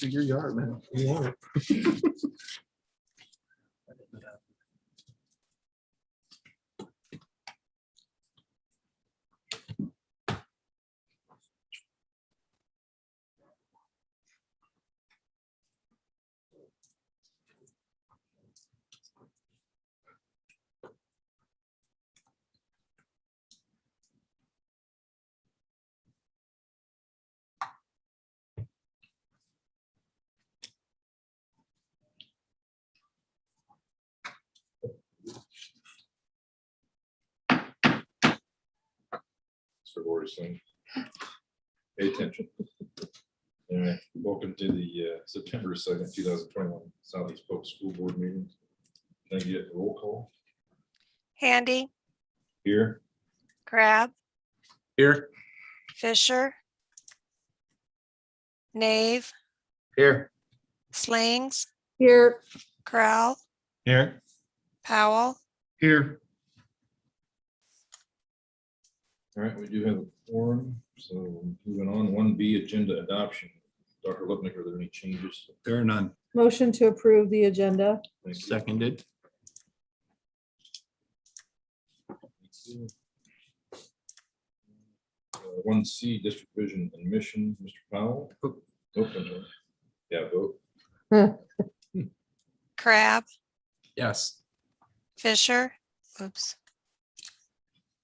To your yard, man. You want it. Saying, pay attention. All right, welcome to the September 2nd, 2021 Southeast Polk School Board meeting. Can I get a roll call? Handy, Here. Crab, Here. Fisher, Nave, Here. Slings, Here. Crowell, Here. Powell, Here. All right, we do have a forum, so moving on. 1B, agenda adoption. Dr. Lipnick, are there any changes? There are none. Motion to approve the agenda. Thank you. Seconded. 1C, district vision and mission. Mr. Powell. Open. Yeah, vote. Crab, Yes. Fisher, oops,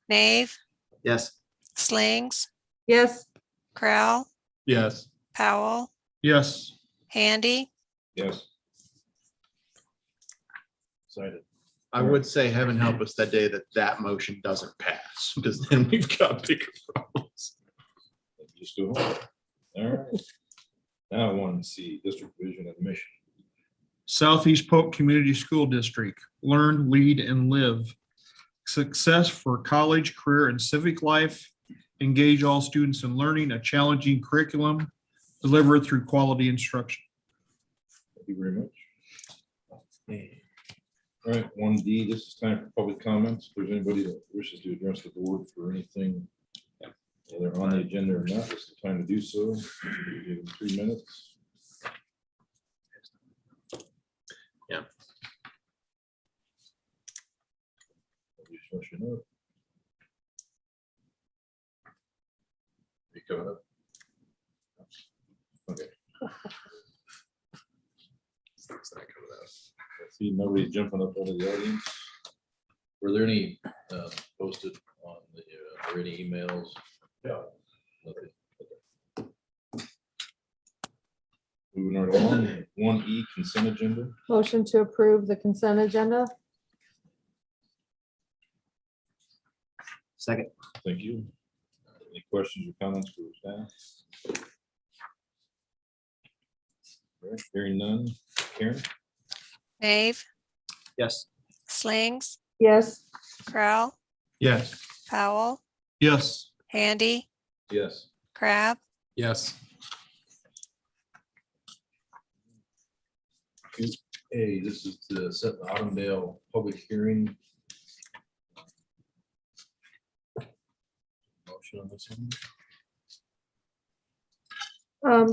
Nave, Yes. Slings, Yes. Crowell, Yes. Powell, Yes. Handy, Yes. Excited. I would say heaven help us that day that motion doesn't pass, because then we've got bigger problems. Just do it. All right. Now 1C, district vision and mission. Southeast Polk Community School District, learn, lead, and live. Success for college, career, and civic life. Engage all students in learning a challenging curriculum. Deliver it through quality instruction. Thank you very much. All right, 1D, this is time for public comments. If there's anybody that wishes to address the board for anything, whether on the agenda or not, this is the time to do so. Give them 3 minutes. Yeah. Just rush it up. You coming up? Okay. I see nobody jumping up out of the audience. Were there any posted on the, or any emails? Yeah. Nothing. Moving right along, 1E, consent agenda. Motion to approve the consent agenda. Second. Thank you. Any questions or comments for staff? All right, hearing none. Karen? Nave, Yes. Slings, Yes. Crowell, Yes. Powell, Yes. Handy, Yes. Crab, Yes. Hey, this is to set the Autumndale public hearing. Motion on this one?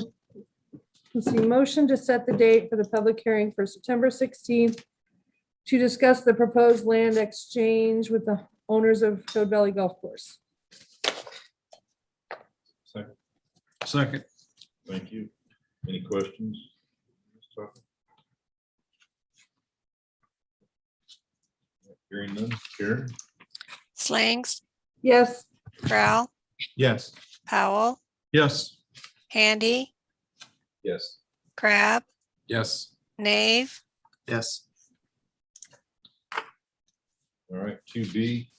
Let's see, motion to set the date for the public hearing for September 16th to discuss the proposed land exchange with the owners of Toad Valley Golf Course. Second. Second. Thank you. Any questions? Hearing none. Karen? Slings, Yes. Crowell, Yes. Powell, Yes. Handy, Yes. Crab, Yes. Nave, Yes. All right, 2B.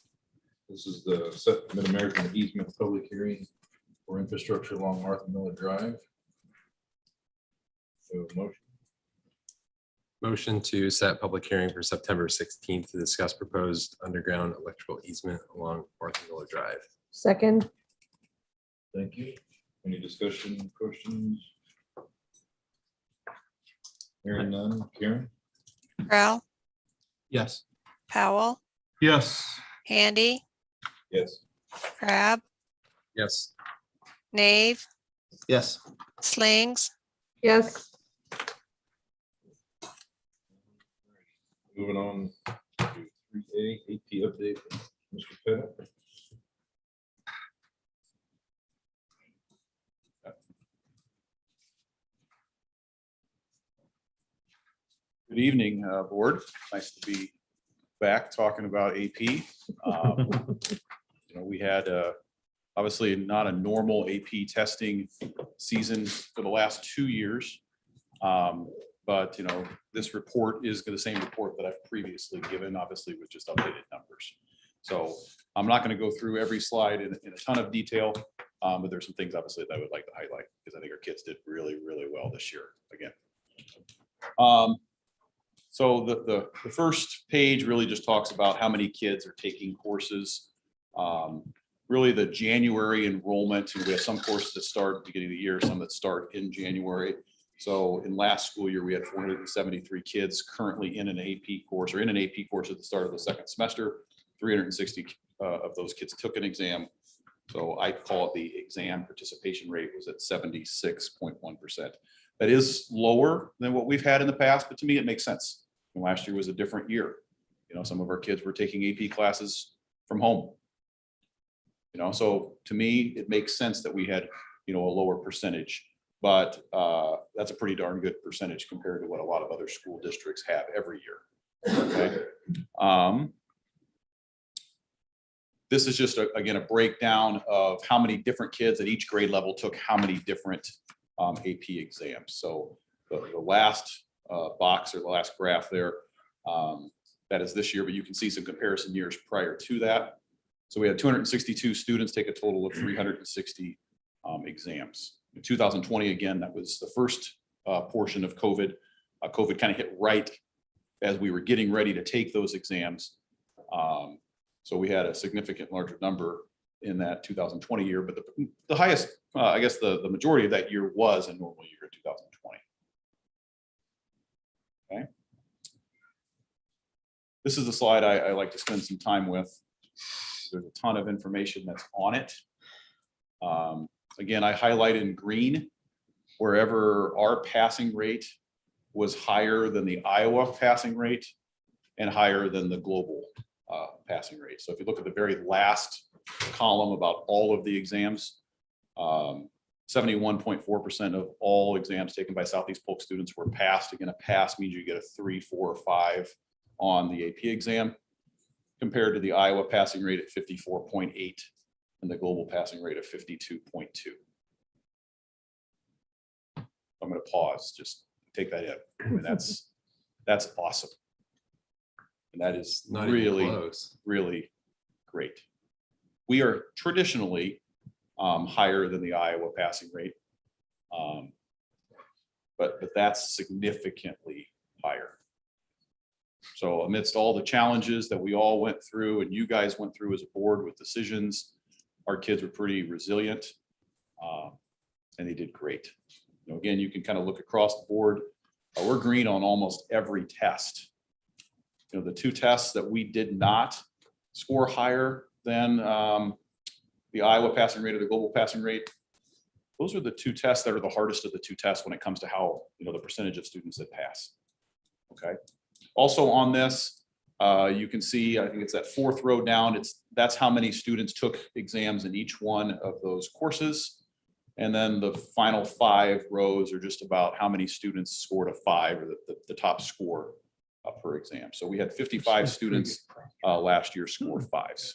This is the set Mid-American easement public hearing for infrastructure along Martha Miller Drive. So motion. Motion to set public hearing for September 16th to discuss proposed underground electrical easement along Martha Miller Drive. Second. Thank you. Any discussion, questions? Hearing none. Karen? Crowell, Yes. Powell, Yes. Handy, Yes. Crab, Yes. Nave, Yes. Slings, Yes. Moving on to 3A, AP update, Mr. Pettit. Good evening, board. Nice to be back talking about AP. We had obviously not a normal AP testing season for the last 2 years. But this report is the same report that I've previously given, obviously with just updated numbers. So I'm not going to go through every slide in a ton of detail, but there's some things obviously that I would like to highlight because I think our kids did really, really well this year again. So the first page really just talks about how many kids are taking courses. Really the January enrollment, and we have some courses that start at the beginning of the year, some that start in January. So in last school year, we had 473 kids currently in an AP course or in an AP course at the start of the second semester. 360 of those kids took an exam. So I call it the exam participation rate was at 76.1%. That is lower than what we've had in the past, but to me, it makes sense. And last year was a different year. Some of our kids were taking AP classes from home. So to me, it makes sense that we had, a lower percentage, but that's a pretty darn good percentage compared to what a lot of other school districts have every year. Okay. This is just again a breakdown of how many different kids at each grade level took how many different AP exams. So the last box or the last graph there, that is this year, but you can see some comparison years prior to that. So we had 262 students take a total of 360 exams. In 2020, again, that was the first portion of COVID. COVID kind of hit right as we were getting ready to take those exams. So we had a significant larger number in that 2020 year, but the highest, I guess the majority of that year was a normal year in 2020. Okay. This is the slide I like to spend some time with. There's a ton of information that's on it. Again, I highlight in green wherever our passing rate was higher than the Iowa passing rate and higher than the global passing rate. So if you look at the very last column about all of the exams, 71.4% of all exams taken by Southeast Polk students were passed. Again, a pass means you get a 3, 4, or 5 on the AP exam, compared to the Iowa passing rate at 54.8 and the global passing rate of 52.2. I'm going to pause, just take that in. I mean, that's awesome. And that is Not even really, close. really great. We are traditionally higher than the Iowa passing rate, but that's significantly higher. So amidst all the challenges that we all went through and you guys went through as a board with decisions, our kids were pretty resilient and they did great. Again, you can kind of look across the board. We're green on almost every test. The 2 tests that we did not score higher than the Iowa passing rate or the global passing rate, those are the 2 tests that are the hardest of the 2 tests when it comes to how, the percentage of students that pass. Okay. Also on this, you can see, I think it's that 4th row down, that's how many students took exams in each one of those courses. And then the final 5 rows are just about how many students scored a 5 or the top score per exam. So we had 55 students last year score 5s.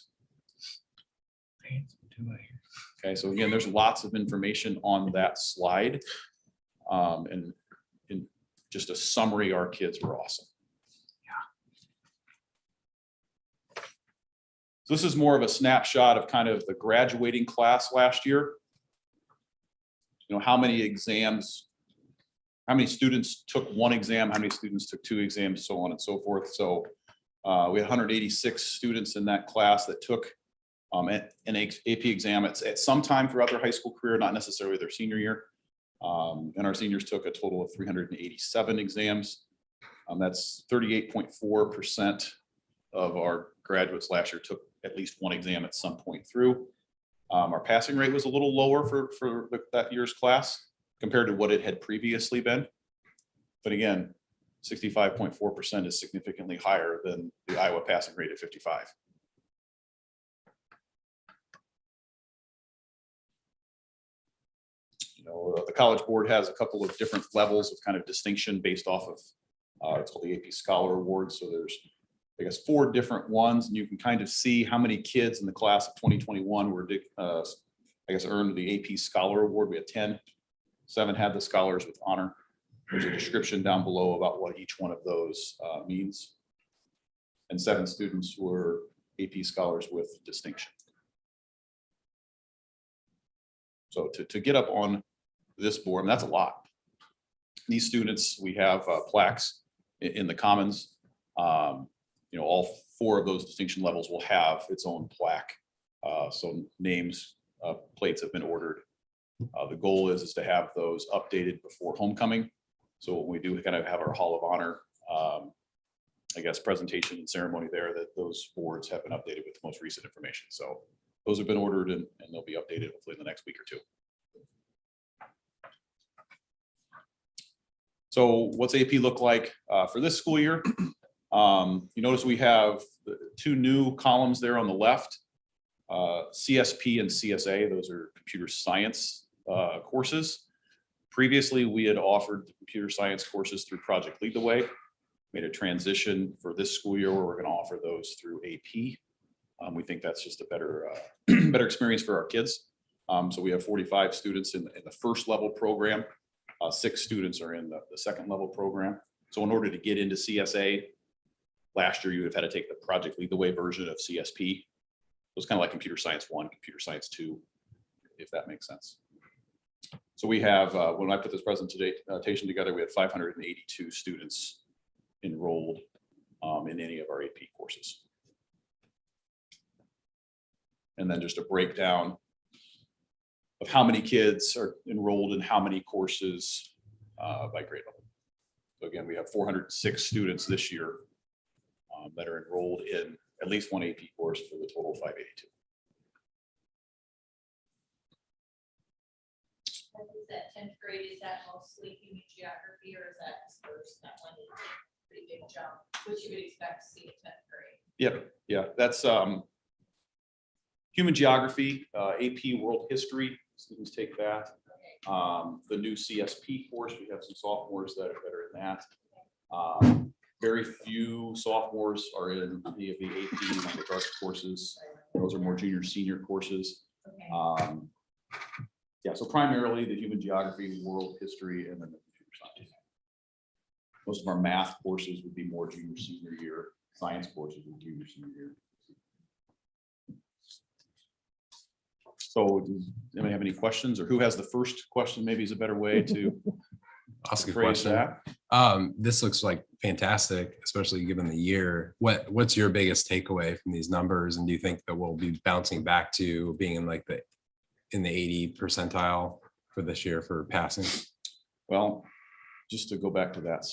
Okay, so again, there's lots of information on that slide. And in just a summary, our kids were awesome. So this is more of a snapshot of kind of the graduating class last year. How many exams, how many students took 1 exam, how many students took 2 exams, so on and so forth. So we had 186 students in that class that took an AP exam at some time throughout their high school career, not necessarily their senior year. And our seniors took a total of 387 exams. That's 38.4% of our graduates last year took at least 1 exam at some point through. Our passing rate was a little lower for that year's class. compared to what it had previously been. But again, 65.4% is significantly higher than the Iowa passing rate of 55. You know, the College Board has a couple of different levels of kind of distinction based off of, it's called the AP Scholar Award. So there's, I guess, 4 different ones, and you can kind of see how many kids in the class of 2021 were, I guess, earned the AP Scholar Award. We had 10, 7 had the scholars with honor. There's a description down below about what each one of those means. And 7 students were AP scholars with distinction. So to get up on this board, and that's a lot. These students, we have plaques in the Commons. You know, all 4 of those distinction levels will have its own plaque. So names, plates have been ordered. The goal is to have those updated before homecoming. So when we do kind of have our Hall of Honor, I guess, presentation and ceremony there, that those boards have been updated with the most recent information. So those have been ordered and they'll be updated hopefully in the next week or 2. So what's AP look like for this school year? You notice we have the 2 new columns there on the left, CSP and CSA. Those are computer science courses. Previously, we had offered the computer science courses through Project Lead the Way. Made a transition for this school year where we're going to offer those through AP. We think that's just a better, better experience for our kids. So we have 45 students in the first level program. 6 students are in the second level program. So in order to get into CSA, last year you would have had to take the Project Lead the Way version of CSP. It was kind of like Computer Science 1, Computer Science 2, if that makes sense. So we have, when I put this presentation together, we had 582 students enrolled in any of our AP courses. And then just a breakdown of how many kids are enrolled in how many courses by grade level. So again, we have 406 students this year that are enrolled in at least one AP course for the total 582. That 10th grade, is that mostly human geography or is that dispersed? That one is a pretty big jump, which you would expect to see in 10th grade. Yep, yeah, that's human geography, AP World History. Students take that. Okay. The new CSP course, we have some sophomores that are in that. Very few sophomores are in any of the AP language arts courses. Those are more junior, senior courses. Okay. Yeah, so primarily the human geography, world history, and then the computer science. Most of our math courses would be more junior, senior year. Science courses would be junior, senior year. So does anybody have any questions, or who has the first question? Maybe is a better way to Ask a phrase question. that. This looks like fantastic, especially given the year. What's your biggest takeaway from these numbers? And do you think that we'll be bouncing back to being in like in the 80 percentile for this year for passing? Well, just to go back to that,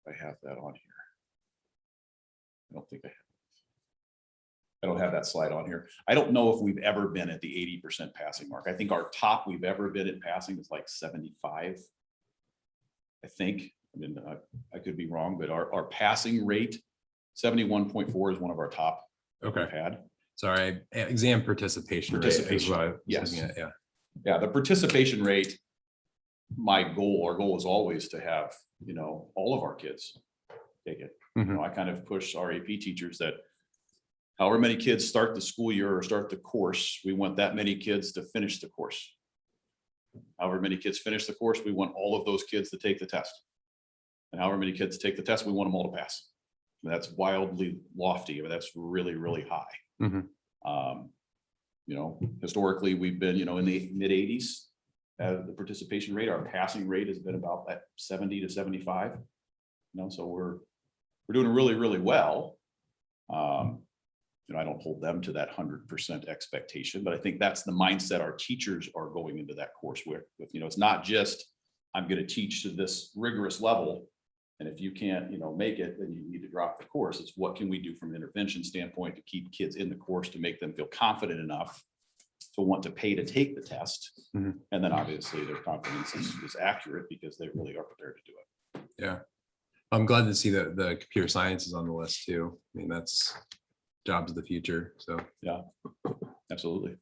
I have that on here. I don't think I don't have that slide on here. I don't know if we've ever been at the 80% passing mark. I think our top we've ever been at passing is like 75. I think, I mean, I could be wrong, but our passing rate, 71.4 is one of our top we've had. Sorry, exam participation rate is what I was Yes. looking at, yeah. Yeah, the participation rate, our goal is always to have, you know, all of our kids take it. You know, I kind of push our AP teachers that however many kids start the school year or start the course, we want that many kids to finish the course. However many kids finish the course, we want all of those kids to take the test. And however many kids take the test, we want them all to pass. And that's wildly lofty, but that's really, really high. You know, historically, we've been, you know, in the mid 80s. The participation rate, our passing rate has been about that 70 to 75. You know, so we're doing really, really well. You know, I don't hold them to that 100% expectation, but I think that's the mindset our teachers are going into that course with. You know, it's not just, I'm going to teach to this rigorous level, and if you can't, you know, make it, then you need to drop the course. It's what can we do from an intervention standpoint to keep kids in the course, to make them feel confident enough to want to pay to take the test. Mhm. And then obviously their confidence is accurate because they really are prepared to do it. Yeah. I'm glad to see that the computer science is on the list too. I mean, that's jobs of the future. So Yeah, absolutely.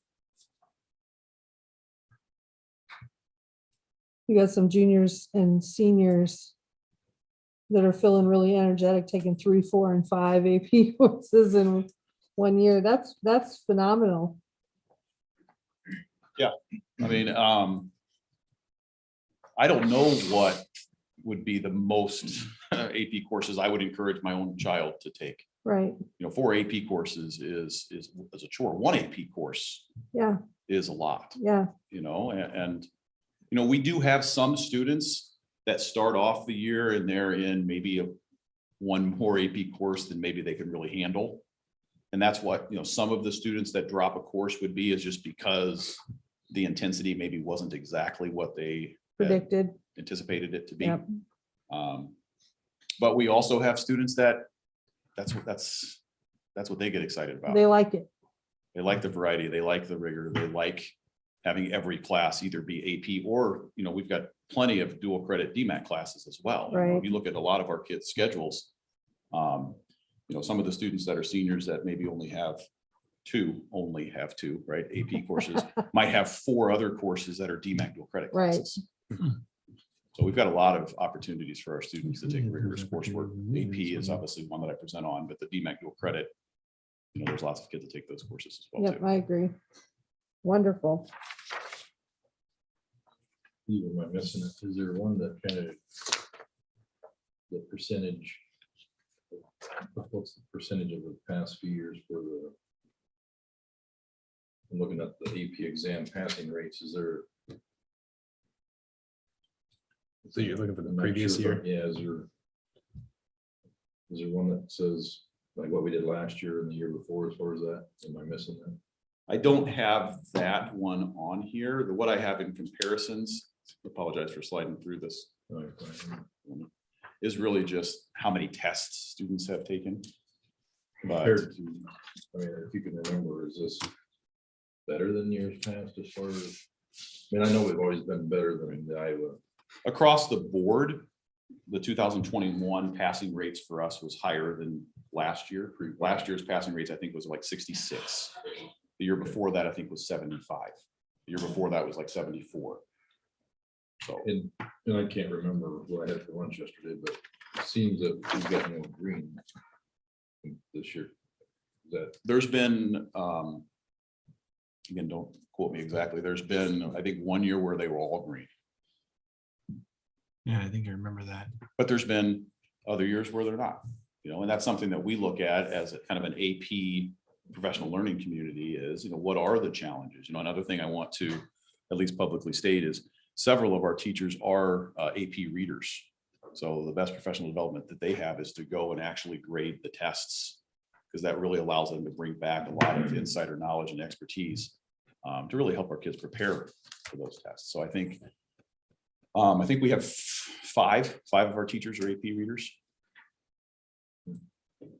You got some juniors and seniors that are feeling really energetic, taking 3, 4, and 5 AP courses in 1 year. That's phenomenal. I mean, I don't know what would be the most AP courses I would encourage my own child to take. Right. 4 AP courses is a chore. 1 AP course Yeah. is a lot, Yeah. and we do have some students that start off the year and they're in maybe one more AP course than maybe they can really handle. And that's what, some of the students that drop a course would be, is just because the intensity maybe wasn't exactly what they had Predicted. anticipated it to be. Yep. But we also have students that's what they get excited about. They like it. They like the variety, they like the rigor, they like having every class either be AP or, we've got plenty of dual credit DMAT classes as well. Right. If you look at a lot of our kids' schedules, some of the students that are seniors that maybe only have two, right? AP courses might have 4 other courses that are DMAT dual credit Right. classes. So we've got a lot of opportunities for our students to take rigorous coursework. AP is obviously one that I present on, but the DMAT dual credit, there's lots of kids that take those courses as well Yep, too. I agree. Wonderful. Even am I missing it? Is there one that kind of the percentage? What's the percentage of the past few years for the? I'm looking at the AP exam passing rates. Is there? So you're looking for the I'm not previous sure, year? but yeah, is there one that says like what we did last year and the year before as far as that? Am I missing that? I don't have that one on here. What I have in comparisons, apologize for sliding through this, All right, fine. is really just how many tests students have taken. But Compared to, I mean, if you can remember, is this better than years past as far as? I mean, I know we've always been better than the Iowa. across the board, the 2021 passing rates for us was higher than last year. Last year's passing rates, I think, was like 66. The year before that, I think, was 75. The year before that was like 74. So And I can't remember what I had for lunch yesterday, but it seems that we've got more green this year. Is that there's been, again, don't quote me exactly. There's been, I think, 1 year where they were all green, Yeah, I think I remember that. but there's been other years where they're not, and that's something that we look at as a kind of an AP professional learning community is, what are the challenges? Another thing I want to at least publicly state is several of our teachers are AP readers. So the best professional development that they have is to go and actually grade the tests, because that really allows them to bring back a lot of insider knowledge and expertise to really help our kids prepare for those tests. So I think we have five of our teachers are AP readers,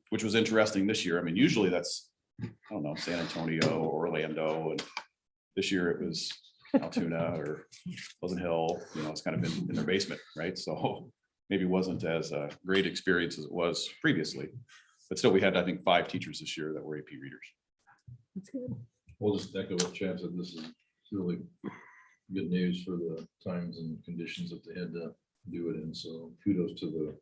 which was interesting this year. I mean, usually that's, I don't know, San Antonio or Orlando, and this year it was Altoona or Pleasant Hill. It's kind of in their basement, right? So maybe wasn't as a great experience as it was previously, but still we had, I think, 5 teachers this year that were AP readers. That's good. We'll just echo what Chad said. This is really good news for the times and conditions that they had to do it in. So kudos to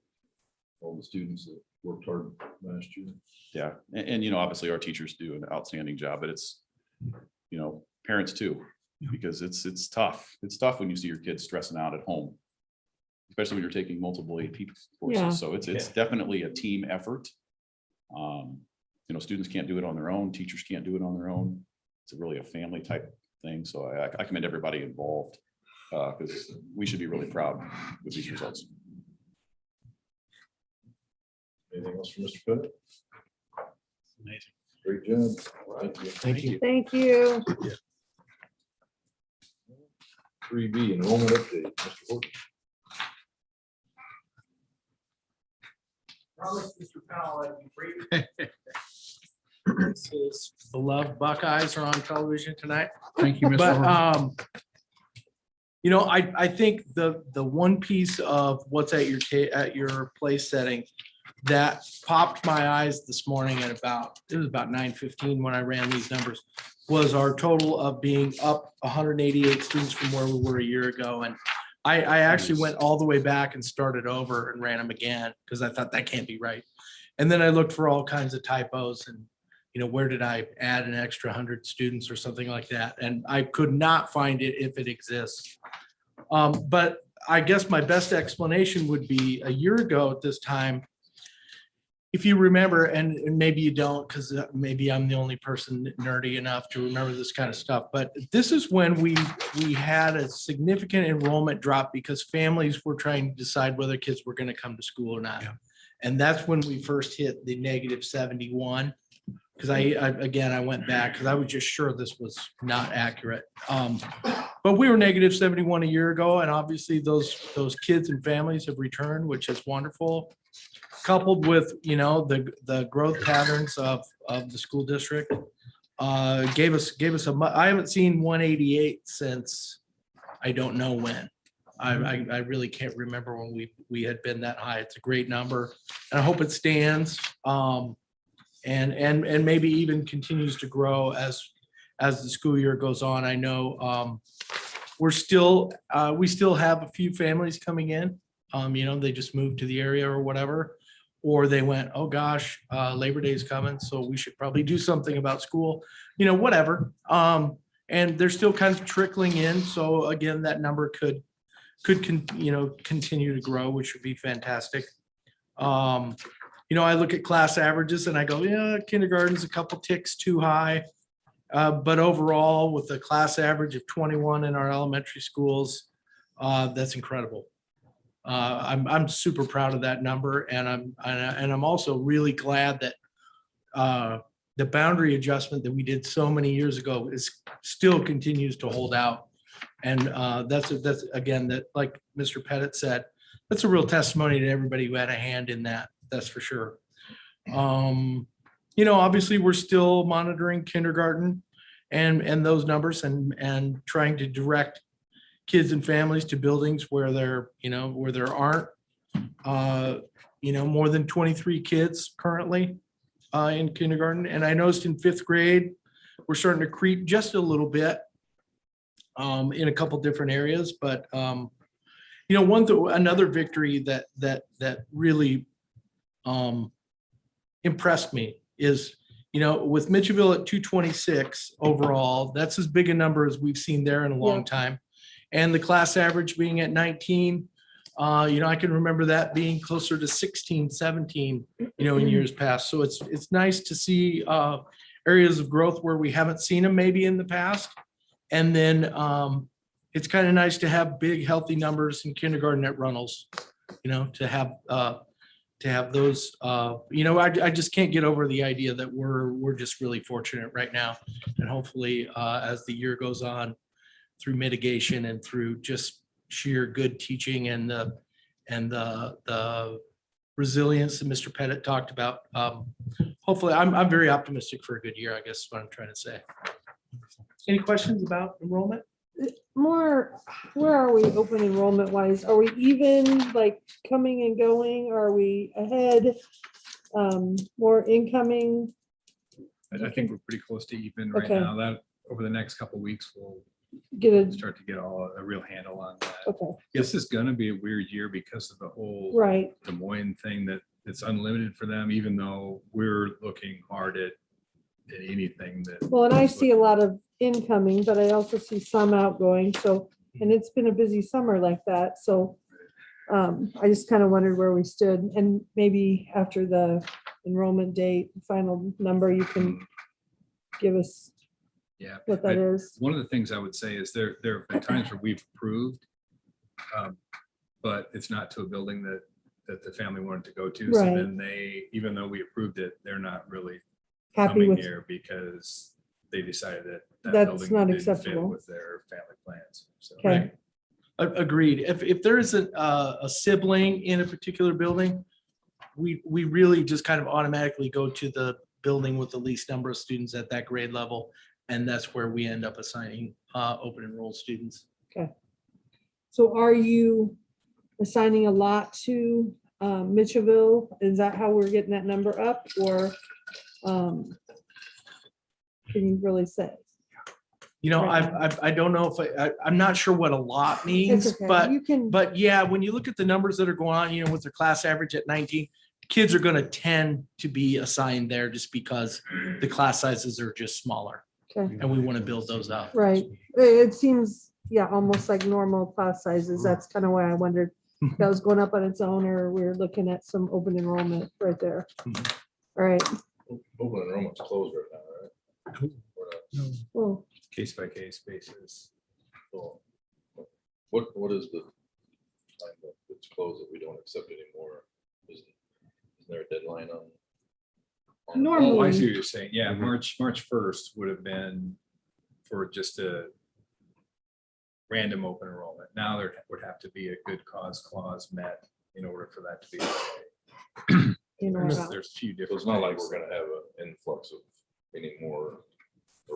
all the students that worked hard last year. Yeah, and obviously our teachers do an outstanding job, but it's, parents too, because it's tough. It's tough when you see your kids stressing out at home, especially when you're taking multiple AP courses. Yeah. So it's definitely a team effort. Students can't do it on their own. Teachers can't do it on their own. It's really a family type thing. So I commend everybody involved because we should be really proud with these results. Anything else from Mr. Pettit? Amazing. Great job. Thank you. Thank you. Thank you. 3B, enrollment update. Mr. Horton. Promise, Mr. Powell, I'd be brief. His beloved Buckeyes are on television tonight. Thank you, Mr. But, Horn. I think the one piece of what's at your place setting that popped my eyes this morning at it was about 9:15 when I ran these numbers, was our total of being up 188 students from where we were a year ago. And I actually went all the way back and started over and ran them again because I thought that can't be right. And then I looked for all kinds of typos and, where did I add an extra 100 students or something like that? And I could not find it if it exists. But I guess my best explanation would be a year ago at this time, if you remember, and maybe you don't, because maybe I'm the only person nerdy enough to remember this kind of stuff, but this is when we had a significant enrollment drop because families were trying to decide whether kids were going to come to school or not. Yeah. And that's when we first hit the -71. Because I went back because I was just sure this was not accurate. But we were -71 a year ago, and obviously those kids and families have returned, which is wonderful. Coupled with, the growth patterns of the school district, gave us I haven't seen 188 since I don't know when. I really can't remember when we had been that high. It's a great number, and I hope it stands. And maybe even continues to grow as the school year goes on. I know we still have a few families coming in. They just moved to the area or whatever, or they went, oh gosh, Labor Day is coming, so we should probably do something about school, whatever. And they're still kind of trickling in. So again, that number could continue to grow, which would be fantastic. I look at class averages and I go, yeah, kindergarten's a couple ticks too high. But overall, with the class average of 21 in our elementary schools, that's incredible. I'm super proud of that number, and I'm also really glad that the boundary adjustment that we did so many years ago still continues to hold out. And that's again, that, like Mr. Pettit said, that's a real testimony to everybody who had a hand in that. That's for sure. Obviously we're still monitoring kindergarten and those numbers and trying to direct kids and families to buildings where there aren't, more than 23 kids currently in kindergarten. And I noticed in 5th grade, we're starting to creep just a little bit in a couple different areas. But, another victory that really impressed me is, with Mitchellville at 226 overall, that's as big a number as we've seen there in a long time. And the class average being at 19, I can remember that being closer to 16, 17, in years past. So it's nice to see areas of growth where we haven't seen them maybe in the past. And then it's kind of nice to have big, healthy numbers in kindergarten at Runnels, to have those, I just can't get over the idea that we're just really fortunate right now. And hopefully, as the year goes on, through mitigation and through just sheer good teaching and the resilience that Mr. Pettit talked about, hopefully, I'm very optimistic for a good year, I guess is what I'm trying to say. Any questions about enrollment? More, where are we open enrollment wise? Are we even, like, coming and going? Are we ahead? More incoming? I think we're pretty close to even right Okay. now. That over the next couple of weeks, we'll Get a, start to get a real handle on that. okay, This is gonna be a weird year because of the whole right. Des Moines thing, that it's unlimited for them, even though we're looking hard at anything that. Well, and I see a lot of incoming, but I also see some outgoing. So, and it's been a busy summer like that. So I just kind of wondered where we stood, and maybe after the enrollment date, final number, you can give us Yeah. what that is. One of the things I would say is there have been times where we've approved, but it's not to a building that the family wanted to go to. So Right. then even though we approved it, they're not really Happy coming with, here because they decided that That's building not didn't fit acceptable. with their family plans. So. okay, Agreed. If there is a sibling in a particular building, we really just kind of automatically go to building with the least number of students at that grade level. And that's where we end up assigning open enrolled students. So are you assigning a lot to Mitchellville? Is that how we're getting that number up, or can you really say? You know, Right. I don't know if I'm not sure what a lot It's means, okay. but You can, yeah, when you look at the numbers that are going on, you know, with their class average at 19, kids are going to tend to be assigned there just because the class sizes are just smaller, okay, and we want to build those up. right. It seems, yeah, almost like normal class sizes. That's kind of why I wondered if that was going up on its own, or we're looking at some open enrollment right there. Mhm. All right, Open enrollment's closed right now, right? We're not- well, Case by case basis. well, What is the time that it's closed that we don't accept anymore? Isn't there a deadline on? Oh, I see normally, what you're saying. Yeah, March 1st would have been for just a random open enrollment. Now there would have to be a good cause clause met in order for that to be. Okay. you know, There's a few So different. it's not like things. we're gonna have an influx of any more.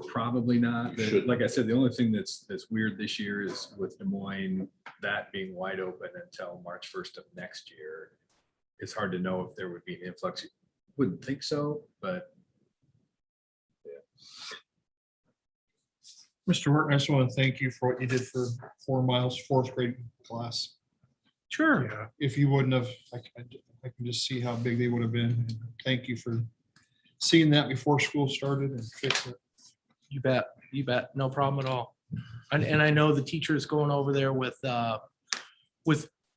Probably not. You but shouldn't. Like I said, the only thing that's weird this year is with Des Moines, that being wide open until March 1st of next year. It's hard to know if there would be an influx. Wouldn't think so, but Mr. Horton, I just want to thank you for what you did for 4 miles, fourth grade class. Sure. Yeah, if you wouldn't have, I can just see how big they would have been. And thank you for seeing that before school started and fixing it. You bet. You bet. No problem at all. And I know the teacher is going over there with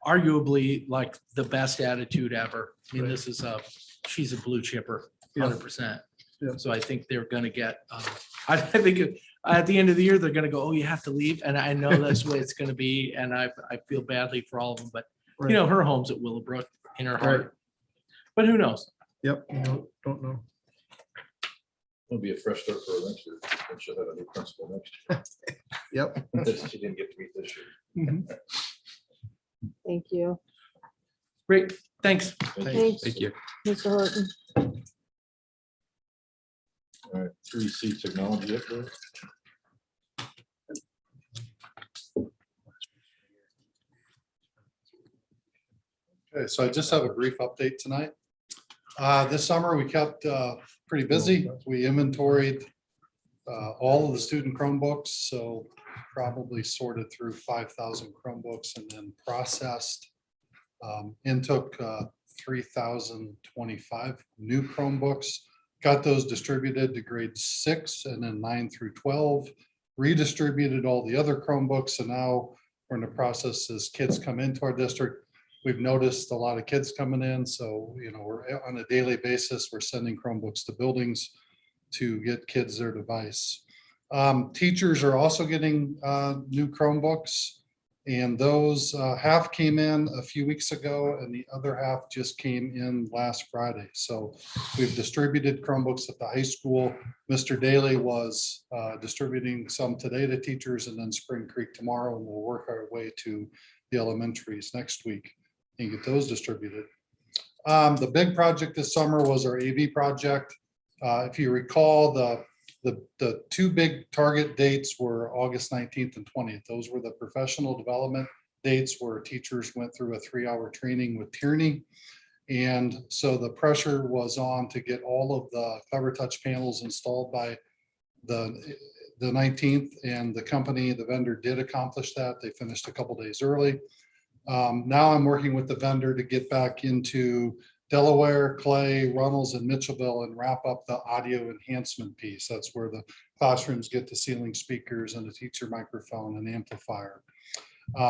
arguably like the best attitude ever. I mean, this is she's a blue chipper, 100%. Yeah. So I think they're gonna get, I think at the end of the year, they're gonna go, oh, you have to leave. And I know that's the way it's gonna be. And I feel badly for all of them, but you know, her home's at Willowbrook in her heart. But who knows? Yep, don't know. It'll be a fresh start for her next year. And she'll have a new principal next year. Yep. She didn't get to meet this year. thank you. Great. Thanks. Thanks, Thank you. Mr. Horton. All right, 3C technology upgrade. Okay, so I just have a brief update tonight. This summer, we kept pretty busy. We inventoried all of the student Chromebooks, so probably sorted through 5,000 Chromebooks and then processed and took 3,025 new Chromebooks, got those distributed to grade 6 and then 9 through 12, redistributed all the other Chromebooks, and now we're in the process as kids come into our district. We've noticed a lot of kids coming in, so you know, we're on a daily basis, we're sending Chromebooks to buildings to get kids their device. Teachers are also getting new Chromebooks, and those half came in a few weeks ago and the other half just came in last Friday. So we've distributed Chromebooks at the high school. Mr. Daly was distributing some today to teachers, and then Spring Creek tomorrow, and we'll work our way to the elementaries next week and get those distributed. The big project this summer was our AV project. If you recall, the two big target dates were August 19th and 20th. Those were the professional development dates where teachers went through a 3-hour training with Tierney. And so the pressure was on to get all of the Clever Touch panels installed by the 19th, and the company, the vendor, did accomplish that. They finished a couple days early. Now I'm working with the vendor to get back into Delaware, Clay, Runnels, and Mitchellville and wrap up the audio enhancement piece. That's where the classrooms get the ceiling speakers and a teacher microphone and amplifier.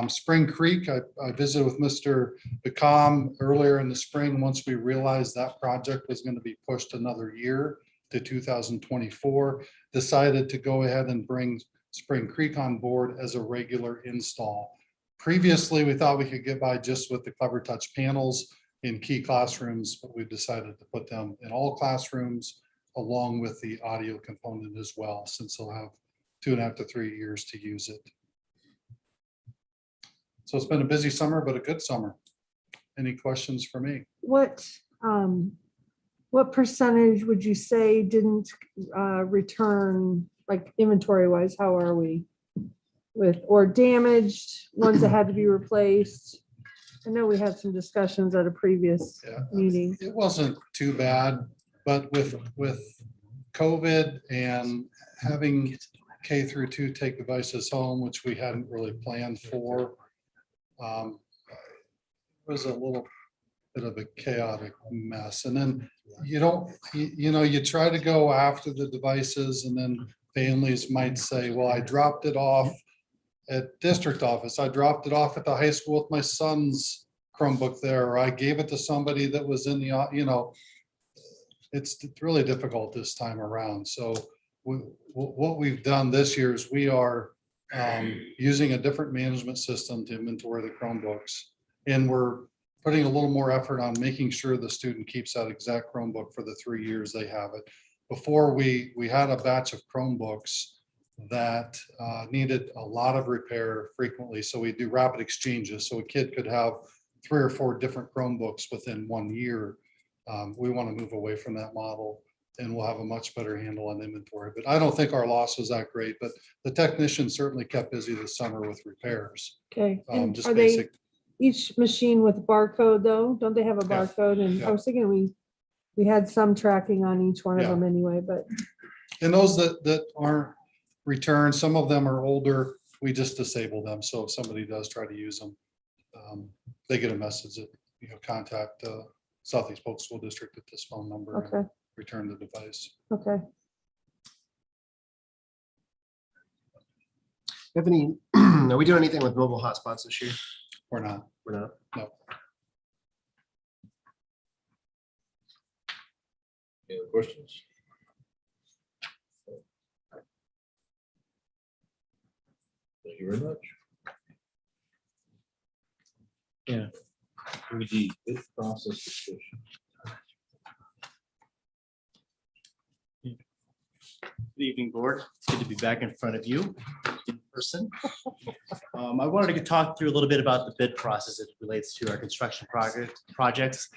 Spring Creek, I visited with Mr. Bacom earlier in the spring. Once we realized that project was going to be pushed another year to 2024, decided to go ahead and bring Spring Creek on board as a regular install. Previously, we thought we could get by just with the Clever Touch panels in key classrooms, but we decided to put them in all classrooms along with the audio component as well, since they'll have 2.5 to 3 years to use it. So it's been a busy summer, but a good summer. Any questions for me? What What percentage would you say didn't return, like inventory wise, how are we? With, or damaged, ones that had to be replaced? I know we had some discussions at a previous Yeah. meeting. It wasn't too bad, but with COVID and having K through 2 take devices home, which we hadn't really planned for, it was a little bit of a chaotic mess. And then you try to go after the devices, and then families might say, well, I dropped it off at district office. I dropped it off at the high school with my son's Chromebook there, or I gave it to somebody that was in the, it's really difficult this time around. So what we've done this year is we are using a different management system to inventory the Chromebooks. And we're putting a little more effort on making sure the student keeps that exact Chromebook for the 3 years they have it. Before we had a batch of Chromebooks that needed a lot of repair frequently. So we do rapid exchanges. So a kid could have 3 or 4 different Chromebooks within 1 year. We want to move away from that model, and we'll have a much better handle on inventory. But I don't think our loss was that great, but the technicians certainly kept busy this summer with repairs. Okay, and Just are they basic. each machine with barcode though? Don't they have a Yeah. barcode? And I was thinking we had some tracking on each one of Yeah. them anyway, but And those that aren't returned, some of them are older, we just disable them. So if somebody does try to use them, they get a message that, contact Southeast Polk School District at this phone number and okay, return the device. okay. Have any, are we doing anything with mobile hotspots this year? Or not. We're not. No. Any other questions? Thank you very much. Yeah. We need this process discussion. Good evening, board. It's good to be back in front of you in person. I wanted to talk through a little bit about the bid process as it relates to our construction projects,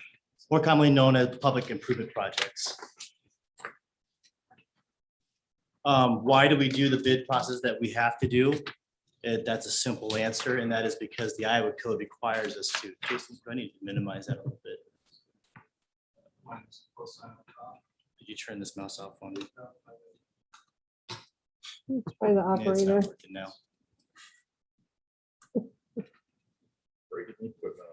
more commonly known as public improvement projects. Why do we do the bid process that we have to do? That's a simple answer, and that is because the Iowa code requires us to. Jason, do I need to minimize that a little bit? Could you turn this mouse off on me? It's by the Yeah, it's not operator. working now. Breaking the equipment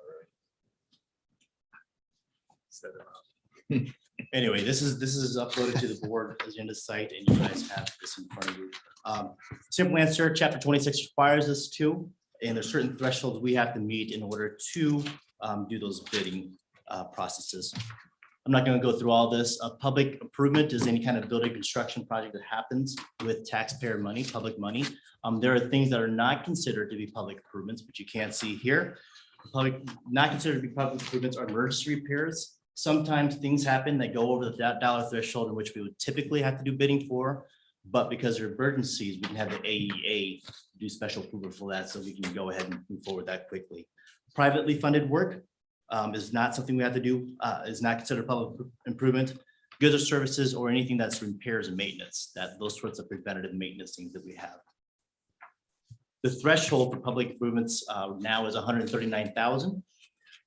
already. Anyway, this is uploaded to the board agenda site, and you guys have this in front of you. Simple answer, chapter 26 requires us to, and there's certain thresholds we have to meet in order to do those bidding processes. I'm not going to go through all this. Public improvement is any kind of building construction project that happens with taxpayer money, public money. There are things that are not considered to be public improvements, but you can't see here. Public, not considered to be public improvements are emergency repairs. Sometimes things happen that go over the dollar threshold in which we would typically have to do bidding for, but because they're emergencies, we can have the AEA do special approval for that, so we can go ahead and move forward that quickly. Privately funded work is not something we have to do, is not considered public improvement. Goods or services or anything that's repairs and maintenance, those sorts of preventative maintenance things that we have. The threshold for public improvements now is $139,000.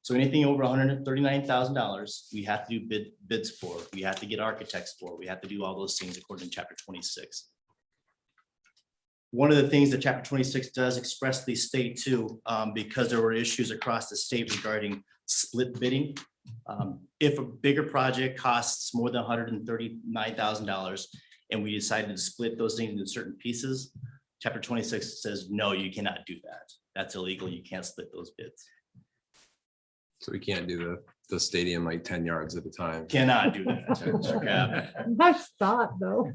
So anything over $139,000, we have to do bids for, we have to get architects for, we have to do all those things according to chapter 26. One of the things that chapter 26 does expressly state too, because there were issues across the state regarding split bidding. If a bigger project costs more than $139,000 and we decided to split those things into certain pieces, chapter 26 says, no, you cannot do that. That's illegal. You can't split those bids. So we can't do the stadium like 10 yards at a time. Cannot do that. Yeah. Nice thought, though.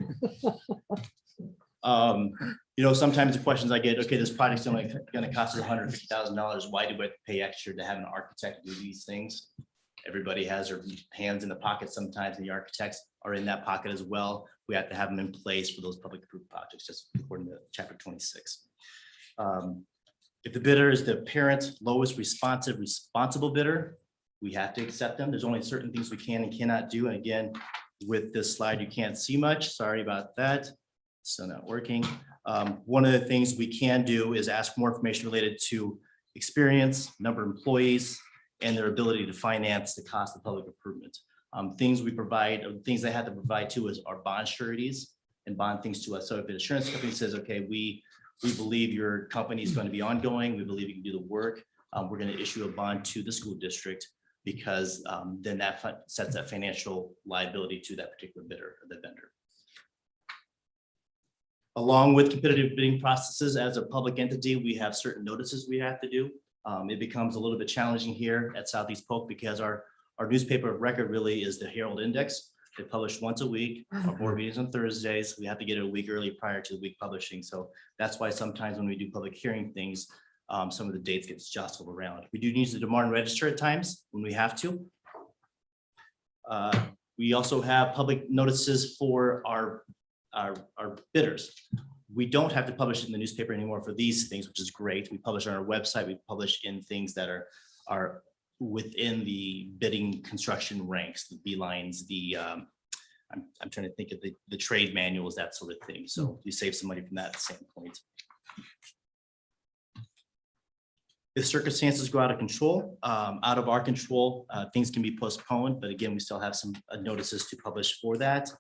Sometimes the questions I get, okay, this project's only gonna cost us $150,000. Why do we have to pay extra to have an architect do these things? Everybody has their hands in the pocket sometimes, and the architects are in that pocket as well. We have to have them in place for those public approved projects, just according to chapter 26. If the bidder is the parent lowest responsible bidder, we have to accept them. There's only certain things we can and cannot do. And again, with this slide, you can't see much. Sorry about that. Still not working. One of the things we can do is ask for more information related to experience, number of employees, and their ability to finance the cost of public improvement. Things we provide, or things they have to provide to us are bond sureties and bond things to us. So if the insurance company says, okay, we believe your company is going to be ongoing, we believe you can do the work, we're going to issue a bond to the school district, because then that sets that financial liability to that particular bidder or the vendor. Along with competitive bidding processes, as a public entity, we have certain notices we have to do. It becomes a little bit challenging here at Southeast Polk because our newspaper of record really is the Herald Index. They publish once a week. Our board meetings on Thursdays. We have to get it a week early prior to the week publishing. So that's why sometimes when we do public hearing things, some of the dates get jostled around. We do use the Des Moines Register at times when we have to. We also have public notices for our bidders. We don't have to publish it in the newspaper anymore for these things, which is great. We publish on our website. We publish in things that are within the bidding construction ranks, the B-lines, I'm trying to think of the trade manuals, that sort of thing. So we save some money from that standpoint. If circumstances go out of control, out of our control, things can be postponed, but again, we still have some notices to publish for that.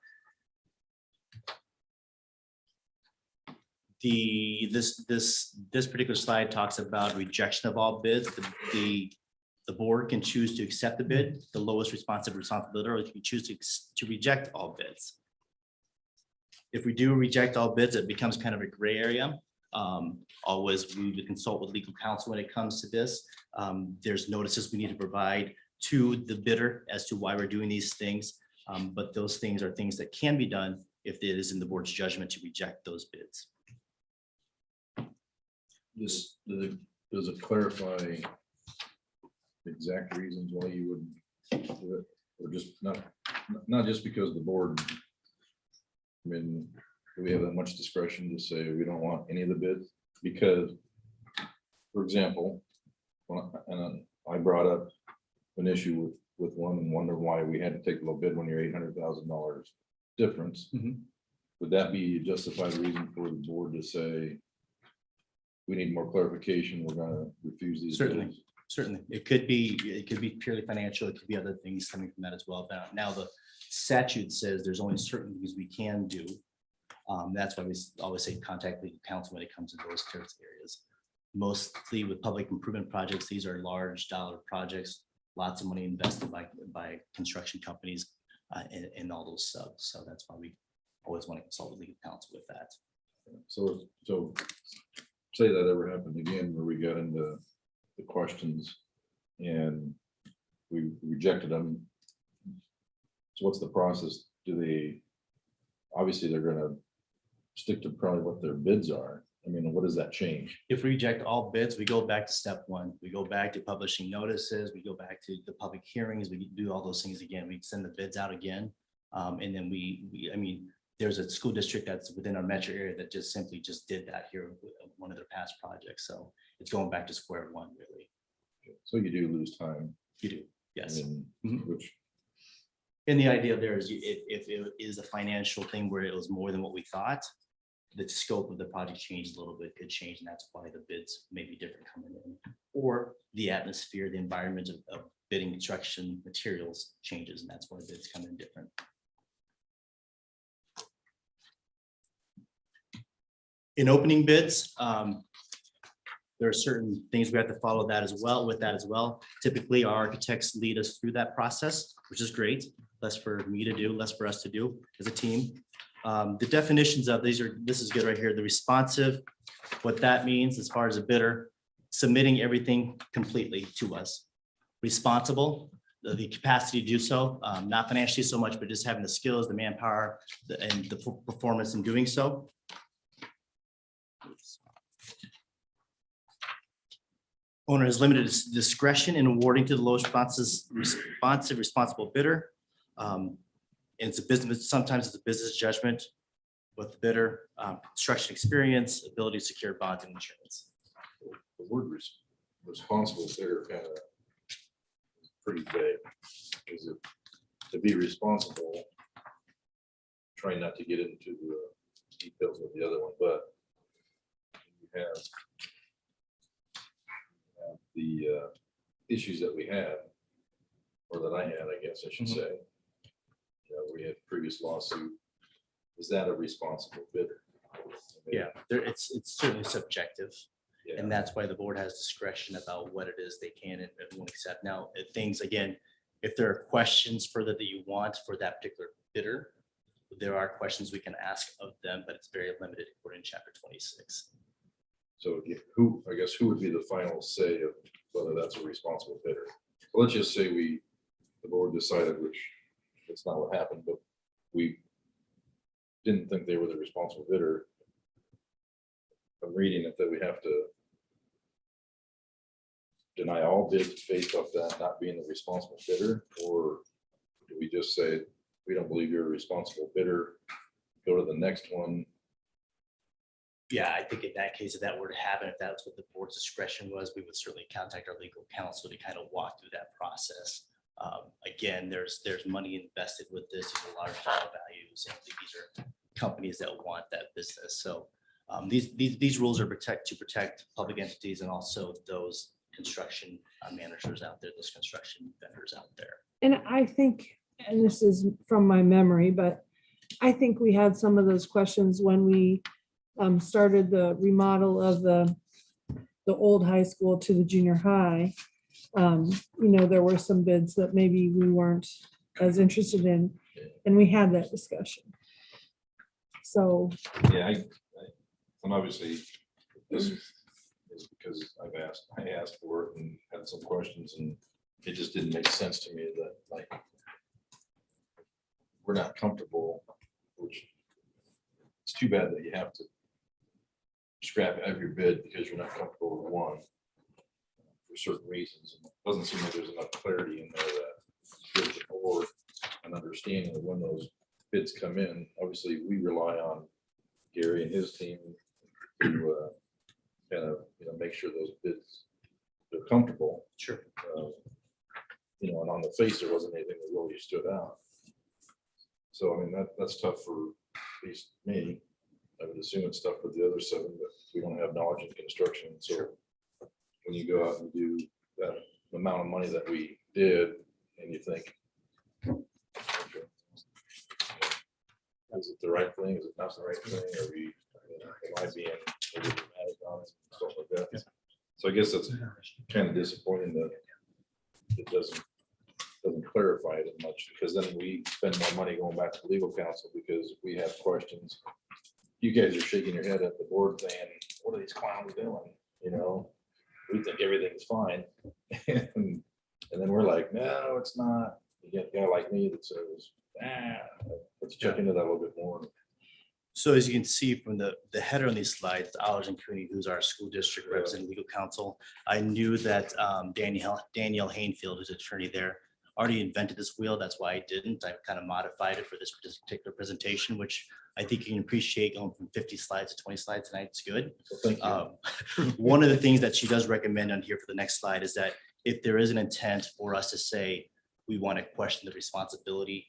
This particular slide talks about rejection of all bids. The board can choose to accept the bid, the lowest responsive responsibility, or you can choose to reject all bids. If we do reject all bids, it becomes kind of a gray area. Always we would consult with legal counsel when it comes to this. There's notices we need to provide to the bidder as to why we're doing these things. But those things are things that can be done if it is in the board's judgment to reject those bids. Just, does it clarify the exact reasons why you would do it? Or just not just because the board, I mean, do we have that much discretion to say we don't want any of the bids? Because, for example, and I brought up an issue with one and wonder why we had to take a low bid when you're $800,000 difference. Would that be a justified reason for the board to say, we need more clarification, we're gonna refuse these? Certainly. Certainly, it could be purely financial, it could be other things coming from that as well. But now the statute says there's only certain things we can do. That's why we always say contact legal counsel when it comes to those types of areas. Mostly with public improvement projects, these are large dollar projects, lots of money invested by construction companies and all those stuff. So that's why we always want to consult with legal counsel with that. So say that ever happened again, where we got into the questions and we rejected them. So what's the process? Obviously they're gonna stick to probably what their bids are. I mean, what does that change? If we reject all bids, we go back to step one. We go back to publishing notices, we go back to the public hearings, we do all those things again. We send the bids out again. And then I mean, there's a school district that's within our metro area that just simply did that here with one of their past projects. So it's going back to square one, really. So you do lose time. You do, yes. Which, And the idea there is if it is a financial thing where it was more than what we thought, the scope of the project changed a little bit, could change, and that's why the bids may be different coming in. Or the atmosphere, the environment of bidding construction materials changes, and that's why bids come in different. In opening bids, there are certain things we have to follow that as well. Typically, our architects lead us through that process, which is great. Less for me to do, less for us to do as a team. The definitions of this is good right here. The responsive, what that means as far as a bidder, submitting everything completely to us. Responsible, the capacity to do so, not financially so much, but just having the skills, the manpower, and the performance in doing so. Owner has limited discretion in awarding to the lowest responsible bidder. And it's a business, sometimes it's a business judgment with the bidder, construction experience, ability to secure bonds and insurance. the word responsible there kind of pretty vague. Is it to be responsible? Trying not to get into the details of the other one, but you have the issues that we had, or that I had, I guess I should say. We had previous lawsuit. Is that a responsible bidder? Yeah, it's certainly subjective. Yeah. And that's why the board has discretion about what it is they can and won't accept. Now, if things, again, if there are questions further that you want for that particular bidder, there are questions we can ask of them, but it's very limited according to chapter 26. So who would be the final say of whether that's a responsible bidder? Well, let's just say the board decided, which that's not what happened, but we didn't think they were the responsible bidder. I'm reading it that we have to deny all bids based off that not being the responsible bidder, or do we just say, we don't believe you're a responsible bidder, go to the next one? Yeah, I think in that case, if that were to happen, if that's what the board's discretion was, we would certainly contact our legal counsel to kind of walk through that process. Again, there's money invested with this, these are large dollar values, and these are companies that want that business. So these rules are to protect public entities and also those construction managers out there, those construction vendors out there. And I think, and this is from my memory, but I think we had some of those questions when we started the remodel of the old high school to the junior high. There were some bids that maybe we weren't as interested in, and we had that discussion. So. Yeah, I'm obviously, this is because I asked for it and had some questions, and it just didn't make sense to me that, like, we're not comfortable, which it's too bad that you have to scrap every bid because you're not comfortable with one for certain reasons. And it doesn't seem like there's enough clarity in there that gives the board an understanding of when those bids come in. Obviously, we rely on Gary and his team to kind of, make sure those bids, they're comfortable. Sure. And on the face, there wasn't anything that really stood out. So, I mean, that's tough for at least me. I would assume it's tough for the other seven, but we don't have knowledge in construction. So when you go out and do that amount of money that we did, and you think, okay, is it the right thing? Is it not the right thing? Are we, am I being overdramatic on it? Stuff like that. So I guess that's kind of disappointing that it doesn't clarify it as much, because then we spend more money going back to legal counsel because we have questions. You guys are shaking your head at the board saying, what are these clowns doing? We think everything's fine. And then we're like, no, it's not. You get a guy like me that says, let's check into that a little bit more. So as you can see from the header on these slides, Allers and Cooney, who's our school district representative legal counsel, I knew that Danielle Hainfield, who's an attorney there, already invented this wheel. That's why I didn't. I kind of modified it for this particular presentation, which I think you can appreciate. Going from 50 slides to 20 slides tonight, it's good. Well, thank you. One of the things that she does recommend on here for the next slide is that if there is an intent for us to say we want to question the responsibility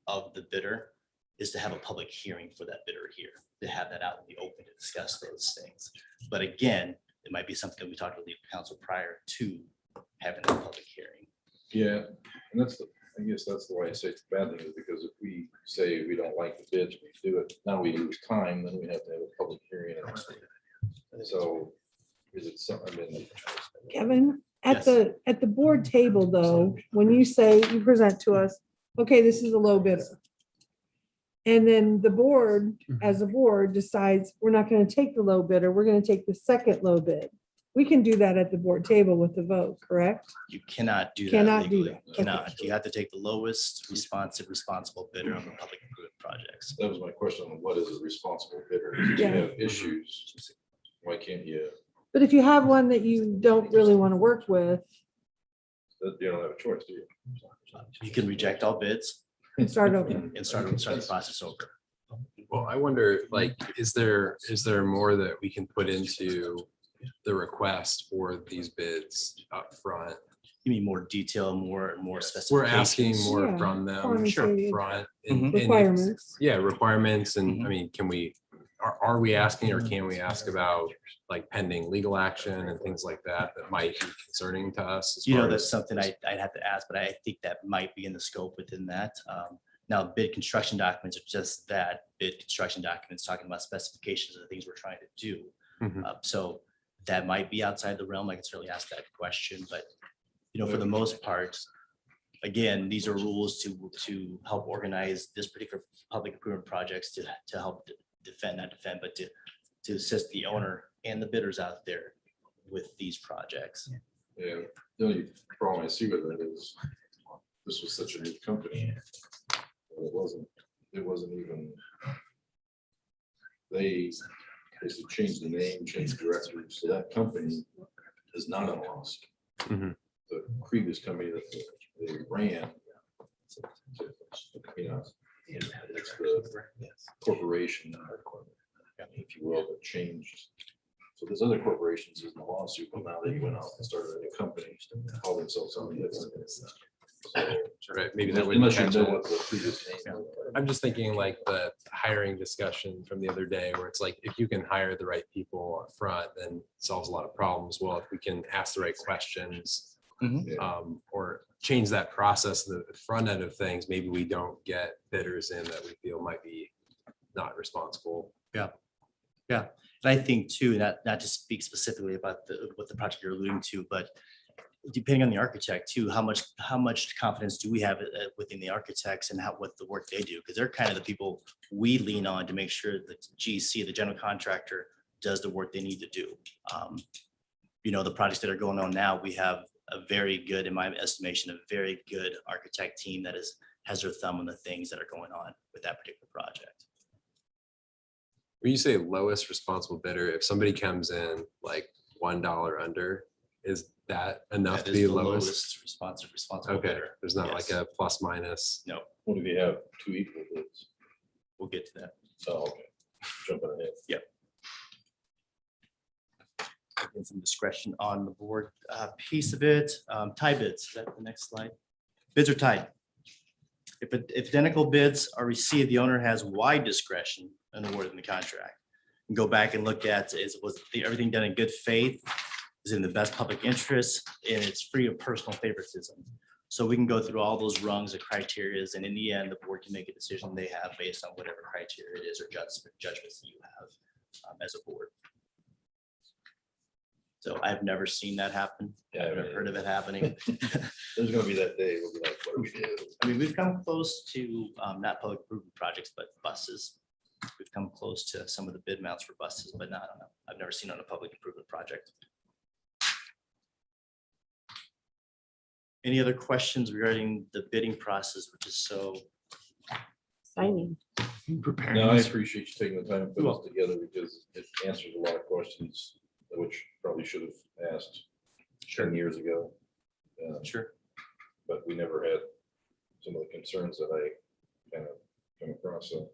of the bidder, is to have a public hearing for that bidder here, to have that out and be open to discuss those things. But again, it might be something that we talked to legal counsel prior to having the public hearing. Yeah, and I guess that's the way I say it's a bad thing, is because if we say we don't like the bids, we do it, now we lose time, then we have to have a public hearing. So is it something, I mean, Kevin, at Yes. the board table though, when you say, you present to us, okay, this is a low bidder. And then the board, as a board, decides we're not going to take the low bidder, we're going to take the second low bid. We can do that at the board table with the vote, correct? You cannot do that Cannot do legally. that. Cannot. You have to take the lowest responsible bidder on the public improvement projects. that was my question on what is a responsible bidder? If you Yeah. have issues, why can't you, But if you have one that you don't really want to work with, you don't have a choice, do you? You can reject all bids start over. and start the process over. Well, I wonder, like, is there more that we can put into the request for these bids up front give me more detail, more We're specifications. asking more Yeah, from them quantitative upfront. Mhm. and Requirements. Yeah, requirements. And Mhm. I mean, are we asking or can we ask about like pending legal action and things like that that might be concerning to us? as You know, far that's as- something I'd have to ask, but I think that might be in the scope within that. Now, bid construction documents are just that, bid construction documents talking about specifications of the things we're trying to do. Mhm. So that might be outside the realm. I can certainly ask that question, but you know, for the most part, again, these are rules to help organize this particular public improvement projects to help defend, not defend, but to assist the owner and the bidders out there with these projects. Yeah, the only problem I see with it is this was such a new company. It wasn't even, they basically changed the name, changed directors, so that company is not a loss. Mhm. The previous company that they ran, you know, it's the corporation, if you will, that changed. So there's other corporations in the lawsuit, but now they went out and started a new company, call themselves something different. Right, maybe that would. Unless you know what the previous name was. I'm just thinking like the hiring discussion from the other day where it's like, if you can hire the right people up front, then it solves a lot of problems. Well, if we can ask the right questions, or change that process, the front end of things, maybe we don't get bidders in that we feel might be not responsible. Yeah. And I think too, not to speak specifically about what the project you're alluding to, but depending on the architect too, how much confidence do we have within the architects and what the work they do? Because they're kind of the people we lean on to make sure that GC, the general contractor, does the work they need to do. You know, the projects that are going on now, we have a very good, in my estimation, a very good architect team that has their thumb on the things that are going on with that particular project. When you say lowest responsible bidder, if somebody comes in like $1 under, is that enough That to is be the lowest? responsible Okay, bidder. there's not like Yes. a plus minus. No, What if you have two equal bids? we'll get to that. Oh, okay. Jumping ahead. Yep. And some discretion on the board piece of it. Tie bids, is that the next slide? Bids are tied. If identical bids are received, the owner has wide discretion in awarding the contract. And go back and look at, was everything done in good faith? Is in the best public interest, and it's free of personal favoritism. So we can go through all those rungs of criterias, and in the end, the board can make a decision they have based on whatever criteria it is or judgments that you have as a board. So I've never seen that happen. I've never heard of it happening. There's gonna be that day, we'll be like, what do we do? I mean, we've come close to not public improvement projects, but buses. We've come close to some of the bid mounts for buses, but not on I've never seen on a public improvement project. Any other questions regarding the bidding process, which is so Exciting. No, I appreciate you taking the time to put this together because it answers a lot of questions which probably should have asked 10 years ago. Sure. But we never had some of the concerns that I kind of come across. So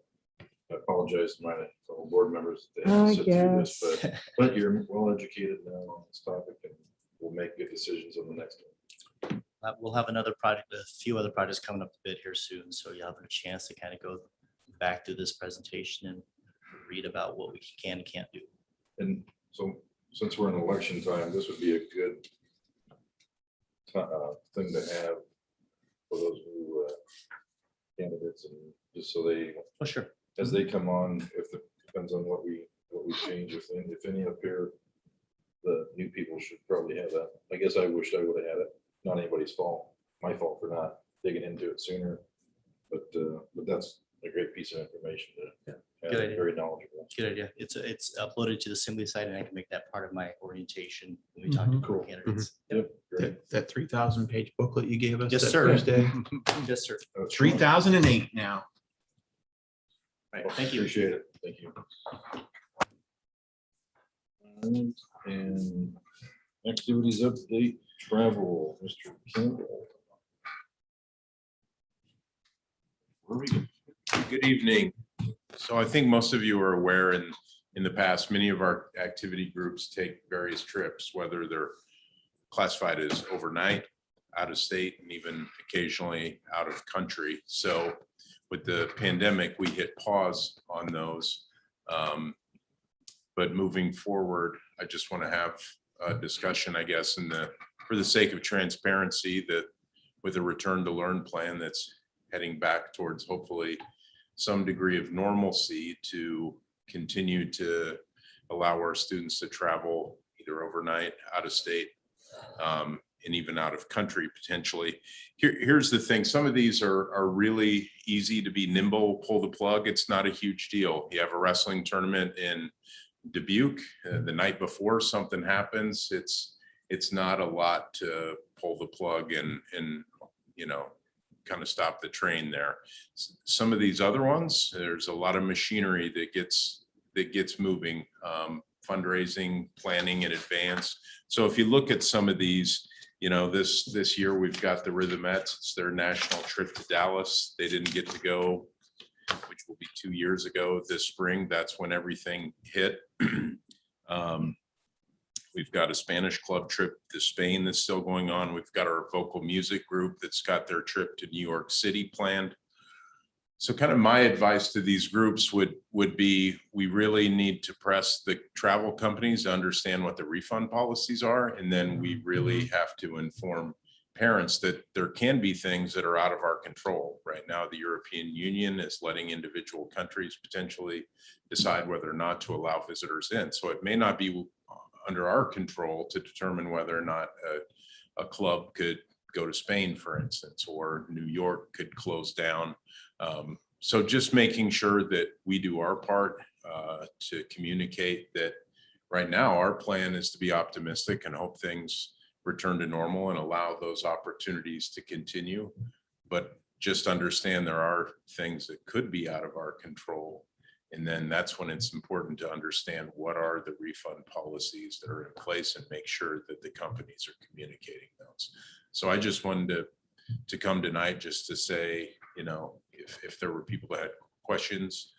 I apologize to my fellow board members. That they had to sit through this, but you're well educated now on this topic and we'll make good decisions on the next one. We'll have another project, a few other projects coming up to bid here soon, so you'll have a chance to kind of go back through this presentation and read about what we can and can't do. And so since we're in election time, this would be a good thing to have for those new candidates and just so they, sure, as they come on, if it depends on what we change, if any up here, the new people should probably have that. I guess I wish I would have had it. Not anybody's fault, my fault for not digging into it sooner. But that's a great piece of information to have. Good idea. Very knowledgeable. Good idea. It's uploaded to the assembly site and I can make that part of my orientation when we talk to Cool. candidates. Yep. Great. That 3,000 page booklet you gave us. Yes, that sir. Thursday. Yes, sir. 3008 now. All right, thank you. Appreciate it. Thank you. And activities update, travel, Mr. Campbell. Where are we going? Good evening. So I think most of you are aware in the past, many of our activity groups take various trips, whether they're classified as overnight out of state and even occasionally out of country. So with the pandemic, we hit pause on those. But moving forward, I just want to have a discussion, I guess, for the sake of transparency, that with a return to learn plan that's heading back towards hopefully some degree of normalcy, to continue to allow our students to travel either overnight, out of state, and even out of country potentially. Here's the thing, some of these are really easy to be nimble, pull the plug. It's not a huge deal. You have a wrestling tournament in Dubuque, the night before something happens, it's not a lot to pull the plug and kind of stop the train there. Some of these other ones, there's a lot of machinery that gets moving, fundraising, planning in advance. So if you look at some of these, this year we've got the Rhythmettes, it's their national trip to Dallas. They didn't get to go, which will be 2 years ago this spring. That's when everything hit. We've got a Spanish club trip to Spain that's still going on. We've got our vocal music group that's got their trip to New York City planned. So kind of my advice to these groups would be, we really need to press the travel companies to understand what the refund policies are. And then we really have to inform parents that there can be things that are out of our control. Right now, the European Union is letting individual countries potentially decide whether or not to allow visitors in. So it may not be under our control to determine whether or not a club could go to Spain, for instance, or New York could close down. So just making sure that we do our part to communicate that right now our plan is to be optimistic and hope things return to normal and allow those opportunities to continue. But just understand there are things that could be out of our control. And then that's when it's important to understand what are the refund policies that are in place and make sure that the companies are communicating those. So I just wanted to come tonight just to say, if there were people that had questions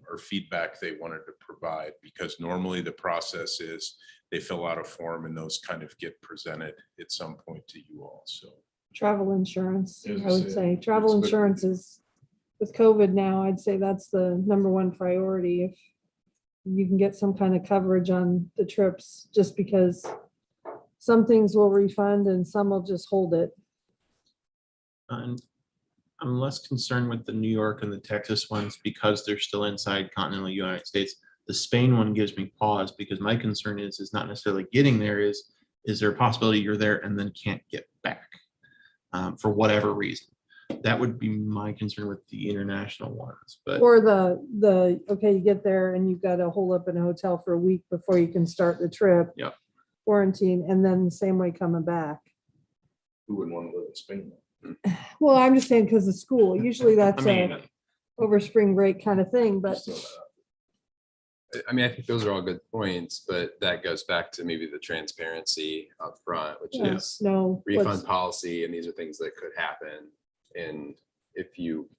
or feedback they wanted to provide, because normally the process is they fill out a form and those kind of get presented at some point to you all. So Travel insurance, As I I would said, say, travel expect- insurance is, with COVID now, I'd say that's the #1 priority. If you can get some kind of coverage on the trips, just because some things will refund and some will just hold it. And I'm less concerned with the New York and the Texas ones because they're still inside continental United States. The Spain one gives me pause because my concern is not necessarily getting there, is there a possibility you're there and then can't get back for whatever reason? That would be my concern with the international ones, but Or okay, you get there and you've got to hold up in a hotel for a week before you can start the trip. Yep. Quarantine, and then the same way coming back. Who wouldn't want to live in Spain? Well, I'm just saying because of school, usually that's I mean, over spring break kind of thing, but I think those are all good points, but that goes back to maybe the transparency up front, which yeah, is no. refund policy, and these are things that could happen. And if you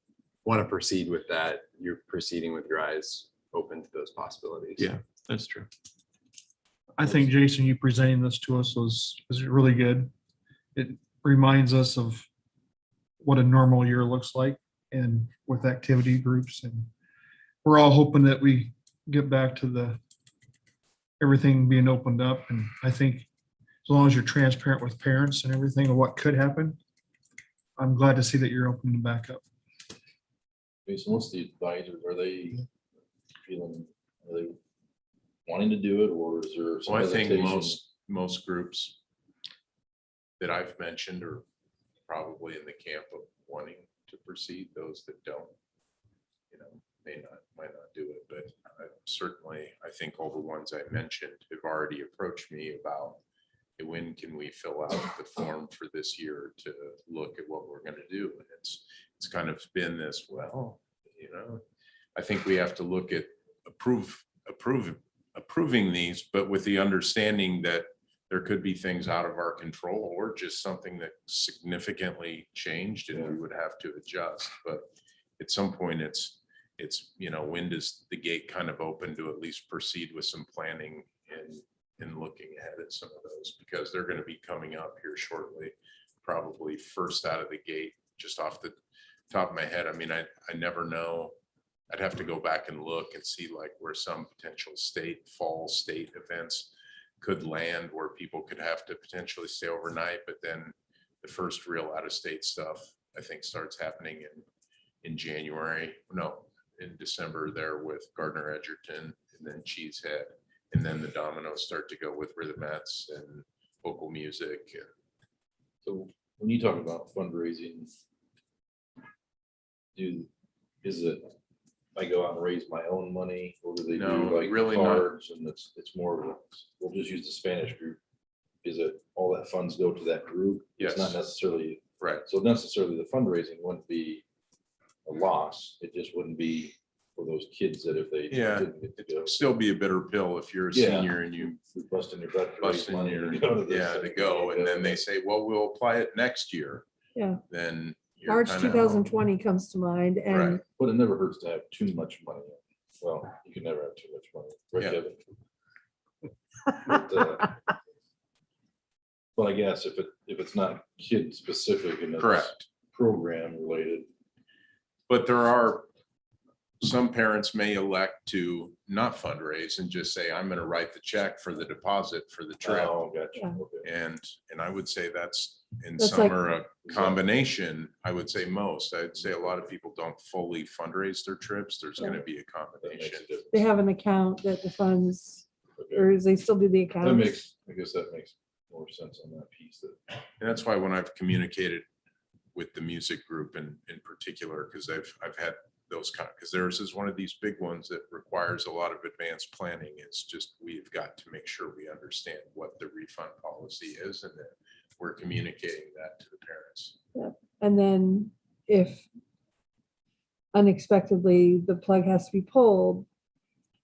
want to proceed with that, you're proceeding with your eyes open to those possibilities. yeah, that's true. I think, Jason, you presenting this to us was really good. It reminds us of what a normal year looks like and with activity groups. And we're all hoping that we get back to everything being opened up. And I think as long as you're transparent with parents and everything of what could happen, I'm glad to see that you're opening back up. Jason, what's the advisors? Are they wanting to do it, or is there some Well, I think hesitation? most groups that I've mentioned are probably in the camp of wanting to proceed. Those that don't, might not do it. But certainly, I think all the ones I mentioned have already approached me about, hey, when can we fill out the form for this year to look at what we're going to do? And it's kind of been this, I think we have to look at approving these, but with the understanding that there could be things out of our control or just something that significantly changed and we would have to adjust. But at some point it's when does the gate kind of open to at least proceed with some planning and looking ahead at some of those, because they're going to be coming up here shortly. probably first out of the gate, just off the top of my head. I mean, I never know. I'd have to go back and look and see like where some potential fall state events could land, where people could have to potentially stay overnight. But then the first real out-of-state stuff, I think, starts happening in January, no, in December there with Gardner Edgerton, and then Cheesehead. And then the dominoes start to go with Rhythmettes and vocal music. So when you talk about fundraising, is it, I go out and raise my own money, or do they No, do like really not. cards and it's more of a, we'll just use the Spanish group. Is it all that funds go to that group? It's not Yes. necessarily, Right. so necessarily the fundraising wouldn't be a loss. It just wouldn't be for those kids that if they Yeah, didn't get to go. It'd still be a bitter pill if you're a Yeah. senior and you You're busting your butt to raise busting money your, to go to this. yeah, to go, and then they say, well, we'll apply it next year. Yeah. Then you're March kinda- 2020 comes to mind, and Right. But it never hurts to have too much money. Well, you can never have too much money. Right, Yeah. Kevin? But I guess if it's not kid specific and it's Correct. program related. But there are, some parents may elect to not fundraise and just say, I'm gonna write the check for the deposit for the trip. Oh, gotcha. Yeah. Okay. And I would say that's, in That's some like- are a combination. I would say most. I'd say a lot of people don't fully fundraise their trips. There's gonna be a That makes combination. a difference. they have an account that the funds, Okay. or they still do the That account. makes, I guess that makes more sense on that piece that. And that's why when I've communicated with the music group in particular, because I've had those because theirs is one of these big ones that requires a lot of advanced planning. It's just, we've got to make sure we understand what the refund policy is, and then we're communicating that to the parents. And then if unexpectedly the plug has to be pulled,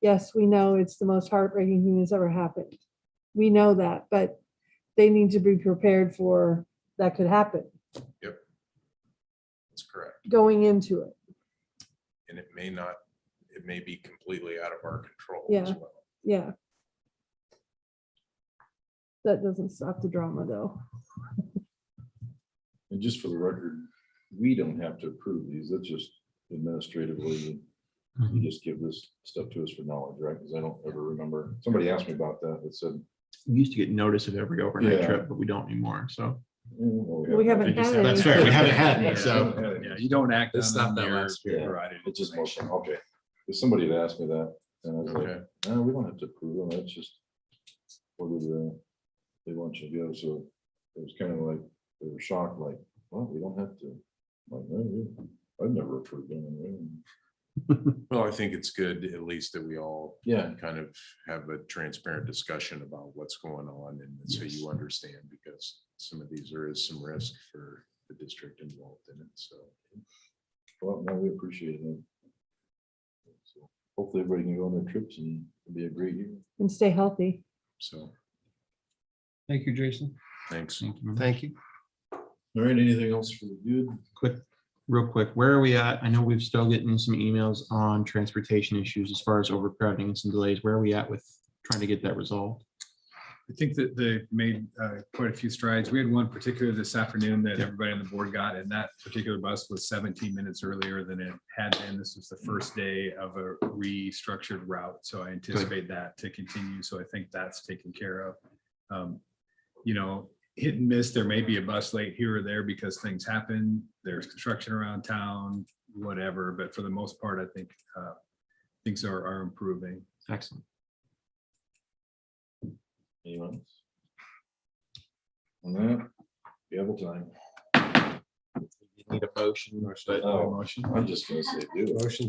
yes, we know it's the most heartbreaking thing that's ever happened. We know that, but they need to be prepared for that could happen That's correct. going into it. And it may be completely out of our control as Yeah. well. Yeah. That doesn't stop the drama though. And just for the record, we don't have to approve these. That's just administratively. You just give this stuff to us for knowledge, right? Because I don't ever remember. Somebody asked me about that. It said. We used to get notice of every overnight Yeah. trip, but we don't anymore. So We haven't had any. that's fair. We haven't had Yeah, any. So Yeah, you don't act This on stopped them, that you're last year. provided It's just more information. fun. Okay. If somebody had asked me that, and I was like, Okay. no, we don't have to approve them. It's just whether they want you to go. So it was kind of like, they were shocked, like, well, we don't have to. I'm like, no, I've never approved them. Well, I think it's good at least that we all Yeah. kind of have a transparent discussion about what's going on, and so Yes. you understand, because some of these, there is some risk for the district involved in it. So Well, no, we appreciate it. So hopefully everybody can go on their trips and it'll be a great year. And stay healthy. Thank you, Jason. thanks. thank you. Thank you. All right, anything else for the good? Real quick, where are we at? I know we've still getting some emails on transportation issues as far as overcrowding and some delays. Where are we at with trying to get that resolved? I think that they made quite a few strides. We had one particular this afternoon that everybody on the board got, and that particular bus was 17 minutes earlier than it had been. This was the first day of a restructured route, so I anticipate that to continue. So I think that's taken care of. You know, hit and miss, there may be a bus late here or there because things happen. There's construction around town, whatever, but for the most part, I think things are improving. Excellent. Anyone else? On that, gavel time. Need a motion, but Oh, I'm just gonna say do it. Motion